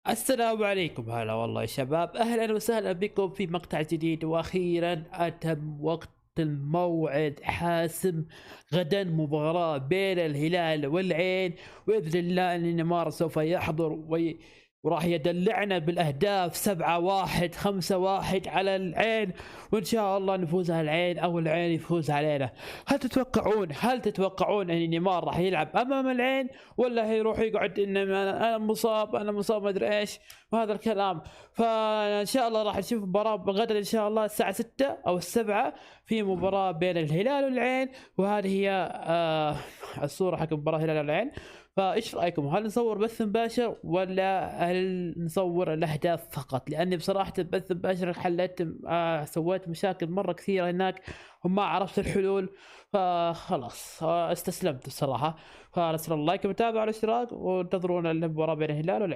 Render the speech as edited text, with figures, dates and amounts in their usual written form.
السلام عليكم، هلا والله يا شباب، اهلا وسهلا بكم في مقطع جديد. واخيرا اتم وقت الموعد حاسم. غدا مباراة بين الهلال والعين، باذن الله ان نيمار سوف يحضر وراح يدلعنا بالاهداف. 7-1 5-1 على العين، وان شاء الله نفوز على العين او العين يفوز علينا. هل تتوقعون ان نيمار راح يلعب امام العين، ولا هيروح يقعد انما انا مصاب انا مصاب ما ادري ايش وهذا الكلام؟ فان شاء الله راح نشوف مباراه غدا ان شاء الله الساعه 6 او السبعة، في مباراه بين الهلال والعين. وهذه هي الصوره حق مباراه الهلال والعين. فايش رايكم؟ هل نصور بث مباشر ولا هل نصور الاهداف فقط؟ لاني بصراحه البث المباشر حليت سويت مشاكل مره كثيره هناك وما عرفت الحلول، فخلاص استسلمت الصراحه. فنسال اللايك والمتابعه والاشتراك، وانتظرونا المباراه بين الهلال والعين.